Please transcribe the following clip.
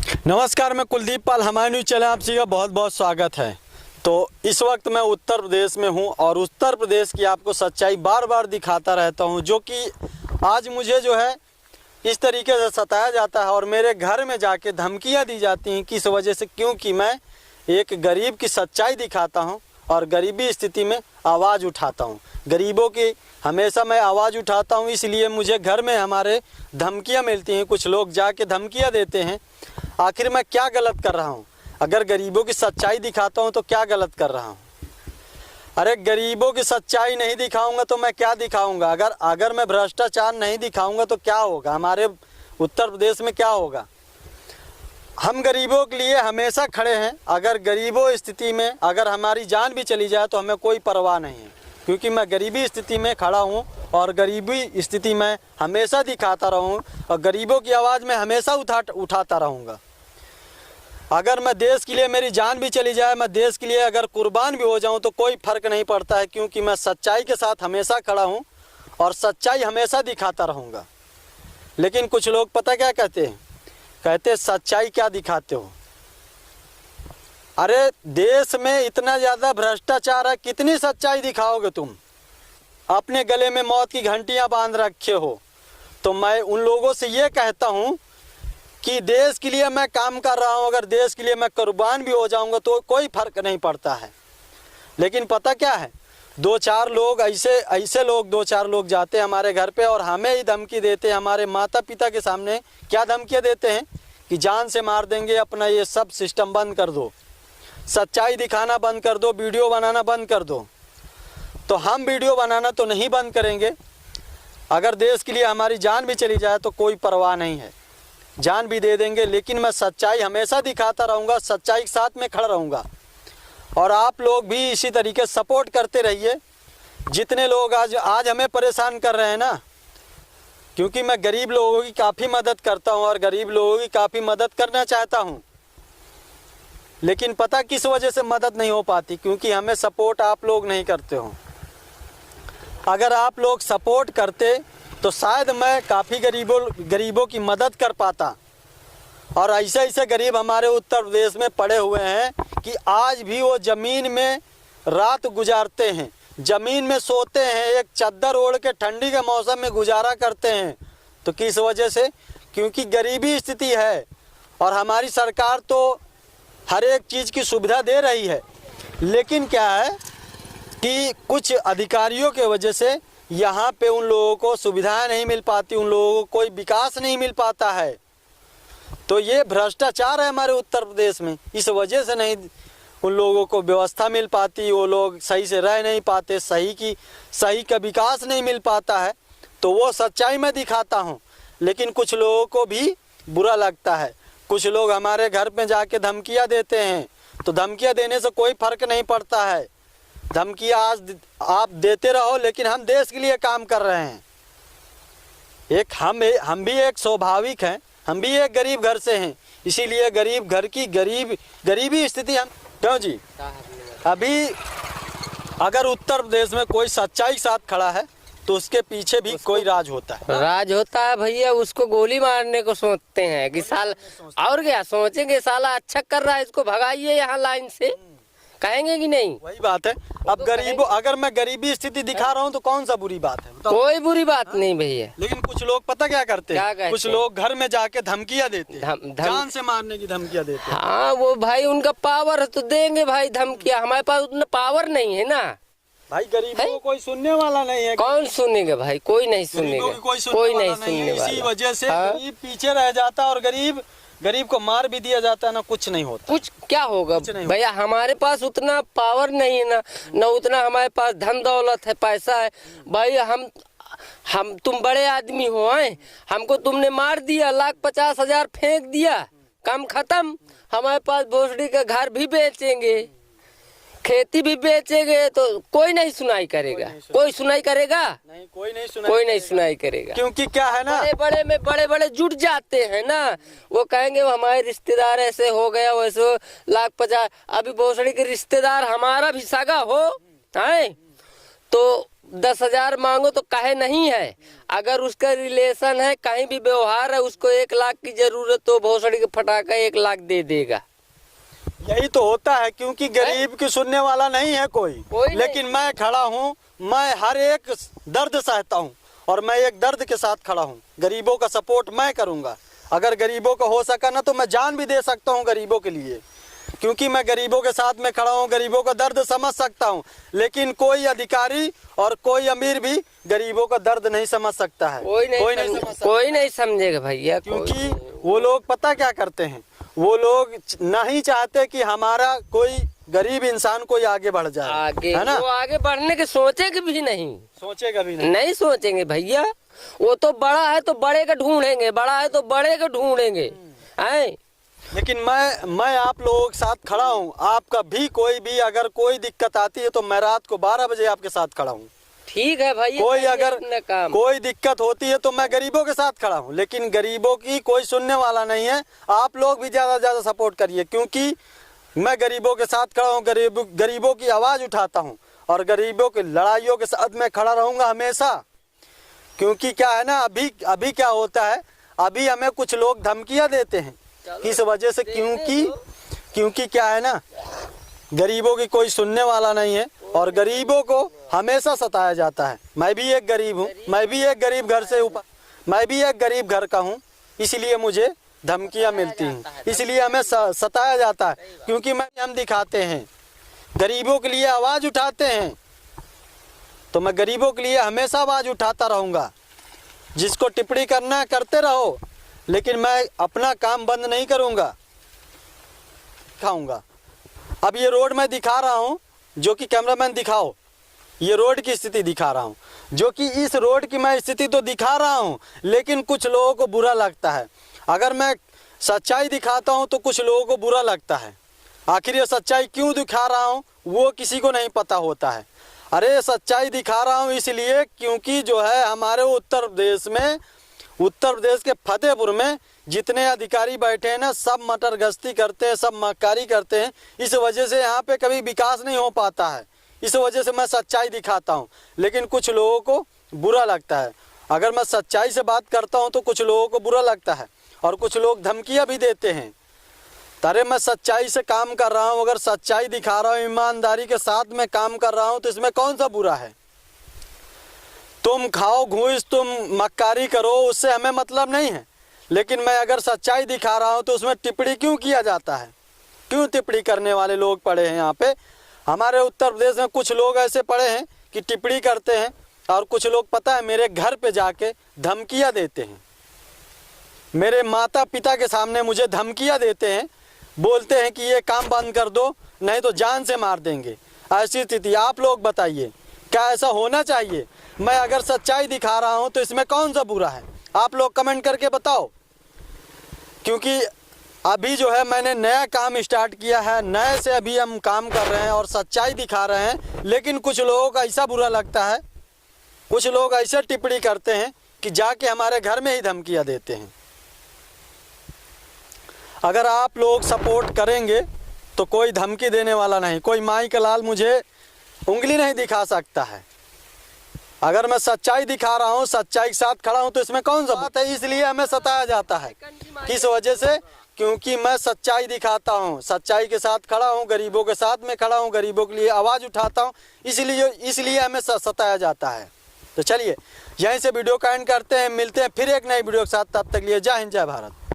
नमस्कार, मैं कुलदीप पाल, हमारे न्यूज़ चैनल आप सभी का बहुत बहुत स्वागत है। तो इस वक्त मैं उत्तर प्रदेश में हूं और उत्तर प्रदेश की आपको सच्चाई बार बार दिखाता रहता हूं, जो कि आज मुझे जो है इस तरीके से सताया जाता है और मेरे घर में जाके धमकियां दी जाती हैं। किस वजह से? क्योंकि मैं एक गरीब की सच्चाई दिखाता हूँ और गरीबी स्थिति में आवाज़ उठाता हूँ। गरीबों की हमेशा मैं आवाज़ उठाता हूँ, इसलिए मुझे घर में हमारे धमकियाँ मिलती हैं। कुछ लोग जाके धमकियाँ देते हैं। आखिर मैं क्या गलत कर रहा हूँ? अगर गरीबों की सच्चाई दिखाता हूँ तो क्या गलत कर रहा हूँ? अरे गरीबों की सच्चाई नहीं दिखाऊंगा तो मैं क्या दिखाऊंगा? अगर मैं भ्रष्टाचार नहीं दिखाऊंगा तो क्या होगा? हमारे उत्तर प्रदेश में क्या होगा? हम गरीबों के लिए हमेशा खड़े हैं। अगर गरीबों स्थिति में अगर हमारी जान भी चली जाए तो हमें कोई परवाह नहीं है, क्योंकि मैं गरीबी स्थिति में खड़ा हूँ और गरीबी स्थिति में हमेशा दिखाता रहूँ और गरीबों की आवाज़ में हमेशा उठाता रहूँगा। अगर मैं देश के लिए मेरी जान भी चली जाए, मैं देश के लिए अगर कुर्बान भी हो जाऊं तो कोई फ़र्क नहीं पड़ता है, क्योंकि मैं सच्चाई के साथ हमेशा खड़ा हूं और सच्चाई हमेशा दिखाता रहूंगा। लेकिन कुछ लोग पता क्या कहते हैं? कहते सच्चाई क्या दिखाते हो? अरे देश में इतना ज़्यादा भ्रष्टाचार है, कितनी सच्चाई दिखाओगे तुम? अपने गले में मौत की घंटियाँ बांध रखे हो। तो मैं उन लोगों से ये कहता हूँ कि देश के लिए मैं काम कर रहा हूं, अगर देश के लिए मैं कुर्बान भी हो जाऊंगा तो कोई फर्क नहीं पड़ता है। लेकिन पता क्या है, दो चार लोग जाते हैं हमारे घर पे और हमें ही धमकी देते हैं। हमारे माता पिता के सामने क्या धमकियां देते हैं कि जान से मार देंगे, अपना ये सब सिस्टम बंद कर दो, सच्चाई दिखाना बंद कर दो, वीडियो बनाना बंद कर दो। तो हम वीडियो बनाना तो नहीं बंद करेंगे। अगर देश के लिए हमारी जान भी चली जाए तो कोई परवाह नहीं है, जान भी दे देंगे। लेकिन मैं सच्चाई हमेशा दिखाता रहूँगा, सच्चाई के साथ में खड़ा रहूँगा। और आप लोग भी इसी तरीके सपोर्ट करते रहिए। जितने लोग आज हमें परेशान कर रहे हैं ना, क्योंकि मैं गरीब लोगों की काफ़ी मदद करता हूँ और गरीब लोगों की काफ़ी मदद करना चाहता हूँ। लेकिन पता किस वजह से मदद नहीं हो पाती? क्योंकि हमें सपोर्ट आप लोग नहीं करते हो। अगर आप लोग सपोर्ट करते तो शायद मैं काफ़ी गरीबों की मदद कर पाता। और ऐसे गरीब हमारे उत्तर प्रदेश में पड़े हुए हैं कि आज भी वो ज़मीन में रात गुजारते हैं, ज़मीन में सोते हैं, एक चादर ओढ़ के ठंडी के मौसम में गुजारा करते हैं। तो किस वजह से? क्योंकि गरीबी स्थिति है और हमारी सरकार तो हर एक चीज़ की सुविधा दे रही है। लेकिन क्या है कि कुछ अधिकारियों के वजह से यहाँ पे उन लोगों को सुविधाएं नहीं मिल पाती, उन लोगों को कोई विकास नहीं मिल पाता है। तो ये भ्रष्टाचार है हमारे उत्तर प्रदेश में। इस वजह से नहीं उन लोगों को व्यवस्था मिल पाती, वो लोग सही से रह नहीं पाते, सही का विकास नहीं मिल पाता है। तो वो सच्चाई मैं दिखाता हूँ। लेकिन कुछ लोगों को भी बुरा लगता है। कुछ लोग हमारे घर पे जाके धमकियाँ देते हैं, तो धमकियाँ देने से कोई फ़र्क नहीं पड़ता है। धमकियाँ आज आप देते रहो, लेकिन हम देश के लिए काम कर रहे हैं। हम भी एक स्वाभाविक हैं, हम भी एक गरीब घर से हैं, इसीलिए गरीब घर की गरीबी स्थिति हम क्यों जी। अभी अगर उत्तर प्रदेश में कोई सच्चाई के साथ खड़ा है तो उसके पीछे भी कोई राज होता है भैया। उसको गोली मारने को सोचते हैं कि साल और क्या सोचेंगे, साला अच्छा कर रहा है, इसको भगाइए यहाँ लाइन से, कहेंगे कि नहीं? वही बात है। अब अगर मैं गरीबी स्थिति दिखा रहा हूँ तो कौन सा बुरी बात है? कोई बुरी बात नहीं भैया। लेकिन कुछ लोग पता क्या करते हैं? कुछ लोग घर में जाके धमकियाँ देते हैं, जान से मारने की धमकियाँ देते हैं। हाँ, वो भाई उनका पावर है तो देंगे भाई धमकियाँ। हमारे पास उतना पावर नहीं है ना भाई। गरीबों को कोई सुनने वाला नहीं है। कौन सुनेगा भाई? कोई नहीं सुनेगा, कोई नहीं सुनने वाला। इसी वजह से गरीब पीछे रह जाता है और गरीब को मार भी दिया जाता है ना, कुछ नहीं होता। कुछ क्या होगा भैया? हमारे पास उतना पावर नहीं है ना उतना हमारे पास धन दौलत है, पैसा है भाई। हम तुम बड़े आदमी हो हैं, हमको तुमने मार दिया, 1,50,000 फेंक दिया, काम खत्म। हमारे पास भोसड़ी का घर भी बेचेंगे, खेती भी बेचेंगे, तो कोई नहीं सुनाई करेगा। कोई सुनाई करेगा नहीं, कोई नहीं सुनाई करेगा। क्योंकि क्या है ना, बड़े जुट जाते हैं ना। वो कहेंगे हमारे रिश्तेदार ऐसे हो गया, वैसे 1,50,000। अभी भोसड़ी के रिश्तेदार हमारा भी सगा हो है तो 10,000 मांगो तो काहे नहीं है। अगर उसका रिलेशन है, कहीं भी व्यवहार है, उसको 1 लाख की जरूरत तो भोसड़ी के फटाका 1 लाख दे देगा। यही तो होता है, क्योंकि गरीब की सुनने वाला नहीं है कोई लेकिन मैं खड़ा हूँ, मैं हर एक दर्द सहता हूँ और मैं एक दर्द के साथ खड़ा हूँ। गरीबों का सपोर्ट मैं करूँगा। अगर गरीबों का हो सका ना तो मैं जान भी दे सकता हूँ गरीबों के लिए, क्योंकि मैं गरीबों के साथ में खड़ा हूँ, गरीबों का दर्द समझ सकता हूँ। लेकिन कोई अधिकारी और कोई अमीर भी गरीबों का दर्द नहीं समझ सकता है। कोई नहीं समझेगा भैया, क्योंकि वो लोग पता क्या करते हैं, वो लोग नहीं चाहते कि हमारा कोई गरीब इंसान कोई आगे बढ़ जाए, आगे है ना। वो आगे बढ़ने के सोचेंगे भी नहीं, सोचेगा भी नहीं, नहीं सोचेंगे भैया। वो तो बड़ा है तो बड़े का ढूंढेंगे, बड़ा है तो बड़े का ढूंढेंगे, हैं। लेकिन मैं आप लोगों के साथ खड़ा हूँ। आपका भी कोई भी अगर कोई दिक्कत आती है तो मैं रात को 12 बजे आपके साथ खड़ा हूँ। ठीक है भैया, कोई अगर कोई दिक्कत होती है तो मैं गरीबों के साथ खड़ा हूँ, लेकिन गरीबों की कोई सुनने वाला नहीं है। आप लोग भी ज्यादा से ज्यादा सपोर्ट करिए, क्योंकि मैं गरीबों के साथ खड़ा हूँ, गरीबों की आवाज उठाता हूँ और गरीबों की लड़ाइयों के साथ मैं खड़ा रहूंगा हमेशा। क्योंकि क्या है ना, अभी क्या होता है, अभी हमें कुछ लोग धमकियां देते हैं, किस वजह से, क्योंकि क्या है ना, गरीबों की कोई सुनने वाला नहीं है और गरीबों को हमेशा सताया जाता है। मैं भी एक गरीब हूँ, मैं भी एक गरीब घर से ऊपर, मैं भी एक गरीब घर का हूँ, इसलिए मुझे धमकियां मिलती हैं, इसलिए हमें सताया जाता है। क्योंकि हम दिखाते हैं, गरीबों के लिए आवाज उठाते हैं, तो मैं गरीबों के लिए हमेशा आवाज उठाता रहूंगा। जिसको टिप्पणी करना है करते रहो, लेकिन मैं अपना काम बंद नहीं करूंगा, दिखाऊंगा। अब ये रोड मैं दिखा रहा हूँ, जो कि कैमरामैन दिखाओ, ये रोड की स्थिति दिखा रहा हूँ, जो कि इस रोड की मैं स्थिति तो दिखा रहा हूँ, लेकिन कुछ लोगों को बुरा लगता है। अगर मैं सच्चाई दिखाता हूँ तो कुछ लोगों को बुरा लगता है। आखिर ये सच्चाई क्यों दिखा रहा हूँ वो किसी को नहीं पता होता है। अरे सच्चाई दिखा रहा हूँ इसलिए क्योंकि जो है हमारे उत्तर प्रदेश के फतेहपुर में जितने अधिकारी बैठे हैं ना, सब मटर गश्ती करते हैं, सब मक्कारी करते हैं। इस वजह से यहाँ पे कभी विकास नहीं हो पाता है। इस वजह से मैं सच्चाई दिखाता हूँ, लेकिन कुछ लोगों को बुरा लगता है। अगर मैं सच्चाई से बात करता हूँ तो कुछ लोगों को बुरा लगता है और कुछ लोग धमकियाँ भी देते हैं। अरे मैं सच्चाई से काम कर रहा हूँ, अगर सच्चाई दिखा रहा हूँ, ईमानदारी के साथ में काम कर रहा हूँ, तो इसमें कौन सा बुरा है। तुम खाओ घूस, तुम मक्कारी करो, उससे हमें मतलब नहीं है। लेकिन मैं अगर सच्चाई दिखा रहा हूँ तो उसमें टिप्पणी क्यों किया जाता है, क्यों टिप्पणी करने वाले लोग पड़े हैं यहाँ पे। हमारे उत्तर प्रदेश में कुछ लोग ऐसे पड़े हैं कि टिप्पणी करते हैं, और कुछ लोग पता है मेरे घर पे जाके धमकियाँ देते हैं, मेरे माता पिता के सामने मुझे धमकियाँ देते हैं, बोलते हैं कि ये काम बंद कर दो नहीं तो जान से मार देंगे। ऐसी स्थिति आप लोग बताइए, क्या ऐसा होना चाहिए। मैं अगर सच्चाई दिखा रहा हूँ तो इसमें कौन सा बुरा है, आप लोग कमेंट करके बताओ। क्योंकि अभी जो है मैंने नया काम स्टार्ट किया है, नए से अभी हम काम कर रहे हैं और सच्चाई दिखा रहे हैं, लेकिन कुछ लोगों का ऐसा बुरा लगता है, कुछ लोग ऐसे टिप्पणी करते हैं कि जाके हमारे घर में ही धमकियाँ देते हैं। अगर आप लोग सपोर्ट करेंगे तो कोई धमकी देने वाला नहीं, कोई माई का लाल मुझे उंगली नहीं दिखा सकता है। अगर मैं सच्चाई दिखा रहा हूँ, सच्चाई के साथ खड़ा हूँ, तो इसमें कौन सा बात है। इसलिए हमें सताया जाता है, किस वजह से, क्योंकि मैं सच्चाई दिखाता हूँ, सच्चाई के साथ खड़ा हूँ, गरीबों के साथ में खड़ा हूँ, गरीबों के लिए आवाज़ उठाता हूँ, इसलिए हमें सताया जाता है। तो चलिए यहीं से वीडियो का एंड करते हैं, मिलते हैं फिर एक नई वीडियो के साथ, तब तक लिए जय हिंद जय भारत।